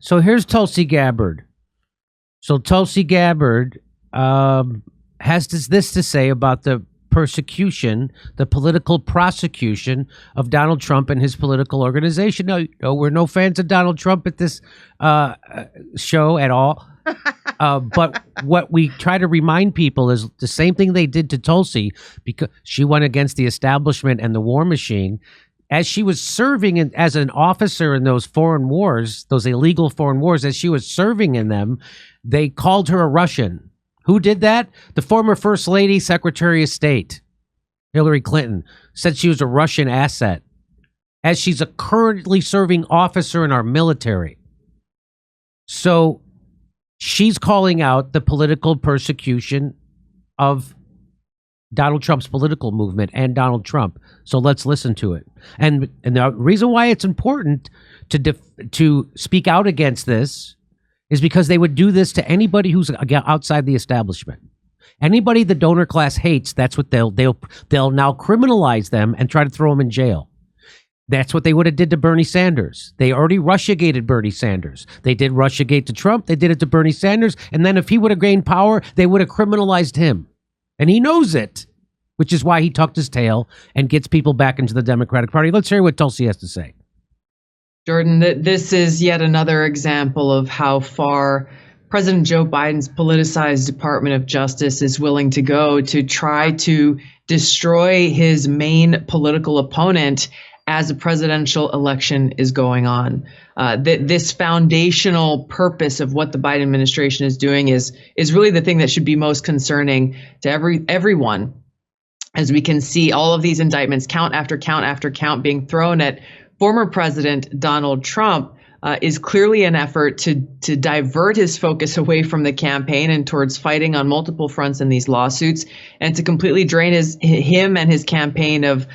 So here's Tulsi Gabbard. So Tulsi Gabbard has this to say about the persecution, the political prosecution of Donald Trump and his political organization. No, we're no fans of Donald Trump at this show at all. But what we try to remind people is the same thing they did to Tulsi, because she went against the establishment and the war machine. As she was serving as an officer in those foreign wars, those illegal foreign wars, as she was serving in them, they called her a Russian. Who did that? The former First Lady, Secretary of State, Hillary Clinton, said she was a Russian asset, as she's a currently serving officer in our military. So she's calling out the political persecution of Donald Trump's political movement and Donald Trump. So let's listen to it. And the reason why it's important to speak out against this is because they would do this to anybody who's outside the establishment. Anybody the donor class hates, that's what they'll now criminalize them and try to throw them in jail. That's what they would have did to Bernie Sanders. They already Russiagated Bernie Sanders. They did Russiagate to Trump. They did it to Bernie Sanders. And then if he would have gained power, they would have criminalized him. And he knows it, which is why he tucked his tail and gets people back into the Democratic Party. Let's hear what Tulsi has to say. Jordan, this is yet another example of how far President Joe Biden's politicized Department of Justice is willing to go to try to destroy his main political opponent as a presidential election is going on. This foundational purpose of what the Biden administration is doing is really the thing that should be most concerning to everyone, as we can see all of these indictments, count after count after count, being thrown at former President Donald Trump, is clearly an effort to divert his focus away from the campaign and towards fighting on multiple fronts in these lawsuits, and to completely drain him and his campaign of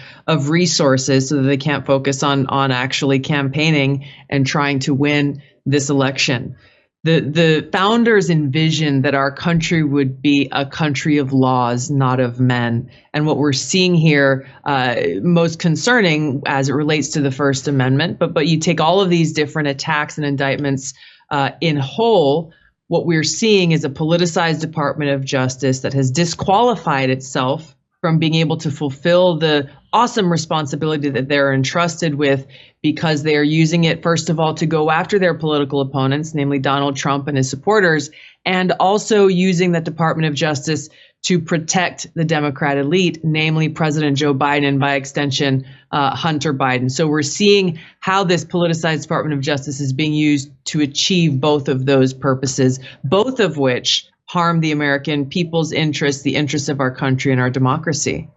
resources so that they can't focus on actually campaigning and trying to win this election. The founders envisioned that our country would be a country of laws, not of men. And what we're seeing here, most concerning as it relates to the First Amendment, but you take all of these different attacks and indictments in whole, what we're seeing is a politicized Department of Justice that has disqualified itself from being able to fulfill the awesome responsibility that they're entrusted with, because they are using it, first of all, to go after their political opponents, namely Donald Trump and his supporters, and also using the Department of Justice to protect the Democrat elite, namely President Joe Biden and by extension, Hunter Biden. So we're seeing how this politicized Department of Justice is being used to achieve both of those purposes, both of which harm the American people's interests, the interests of our country and our democracy.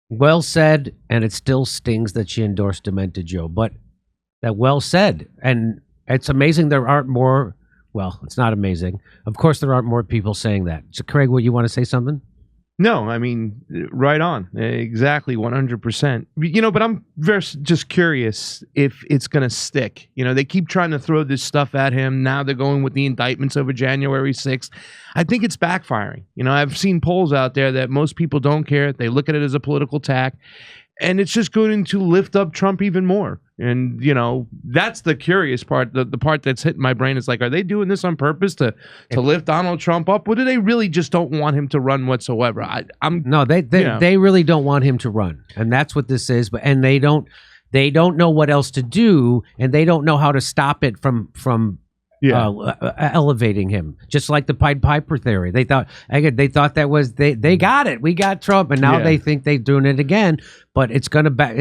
Well said, and it still stings that she endorsed Demented Joe, but that well said. And it's amazing there aren't more, well, it's not amazing. Of course, there aren't more people saying that. So, Craig, you want to say something? No, I mean, right on. Exactly, 100%. But I'm just curious if it's going to stick. They keep trying to throw this stuff at him. Now they're going with the indictments over January 6th. I think it's backfiring. I've seen polls out there that most people don't care. They look at it as a political attack. And it's just going to lift up Trump even more. And, that's the curious part. The part that's hitting my brain is like, are they doing this on purpose to lift Donald Trump up? Or do they really just don't want him to run whatsoever? They really don't want him to run. And that's what this is. And they don't know what else to do. And they don't know how to stop it from elevating him, just like the Pied Piper theory. They thought that was they got it. We got Trump, and now they think they're doing it again. But it's going to back.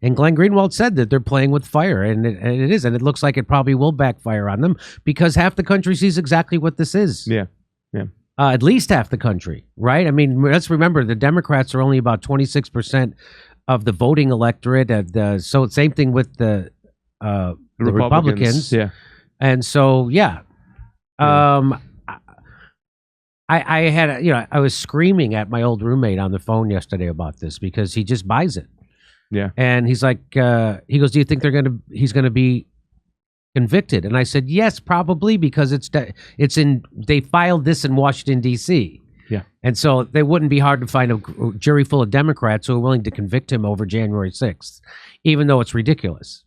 And Glenn Greenwald said that they're playing with fire, and it is, and it looks like it probably will backfire on them because half the country sees exactly what this is. Yeah. At least half the country, right? I mean, let's remember the Democrats are only about 26% of the voting electorate. So same thing with the Republicans. Yeah. And so, I had, I was screaming at my old roommate on the phone yesterday about this because he just buys it. Yeah. And he's like, he goes, do you think he's going to be convicted? And I said, yes, probably, because they filed this in Washington, D.C. Yeah. And so they wouldn't be hard to find a jury full of Democrats who are willing to convict him over January 6th, even though it's ridiculous.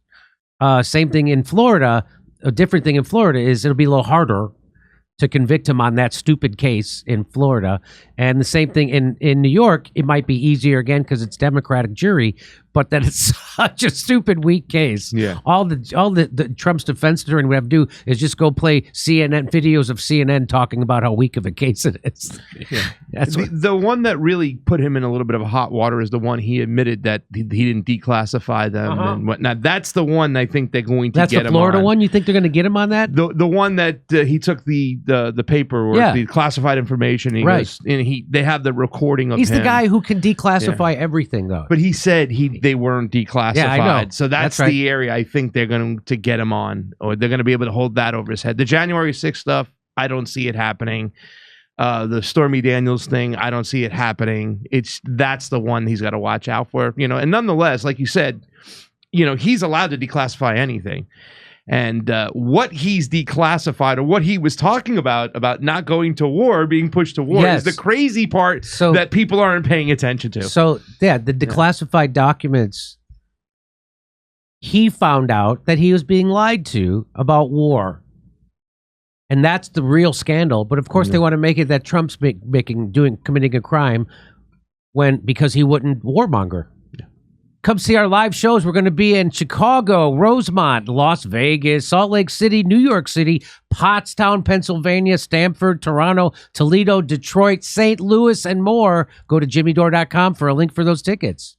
Same thing in Florida. a different thing in Florida is it'll be a little harder to convict him on that stupid case in Florida. And the same thing in New York, it might be easier again because it's Democratic jury, but that it's such a stupid, weak case. Yeah. All the Trump's defense attorney would have to do is just go play CNN videos of CNN talking about how weak of a case it is. Yeah. That's The one that really put him in a little bit of hot water is the one he admitted that he didn't declassify them and whatnot. That's the one I think they're going to That's get the him Florida on. one? You think they're going to get him on that? The one that he took the paperwork, the classified information. He Right. goes, and they have the recording of He's him. the guy who can declassify everything, though. But he said they weren't declassified. Yeah, I know. So that's right. the area I think they're going to get him on, or they're going to be able to hold that over his head. The January 6th stuff, I don't see it happening. The Stormy Daniels thing, I don't see it happening. That's the one he's got to watch out for, And nonetheless, like you said, he's allowed to declassify anything. And what he's declassified, or what he was talking about not going to war, being pushed to war, is the crazy part that people aren't paying attention to. So, the declassified documents, he found out that he was being lied to about war. And that's the real scandal. But of course, they want to make it that Trump's committing a crime because he wouldn't warmonger. Come see our live shows. We're going to be in Chicago, Rosemont, Las Vegas, Salt Lake City, New York City, Pottstown, Pennsylvania, Stamford, Toronto, Toledo, Detroit, St. Louis, and more. Go to jimmydore.com for a link for those tickets.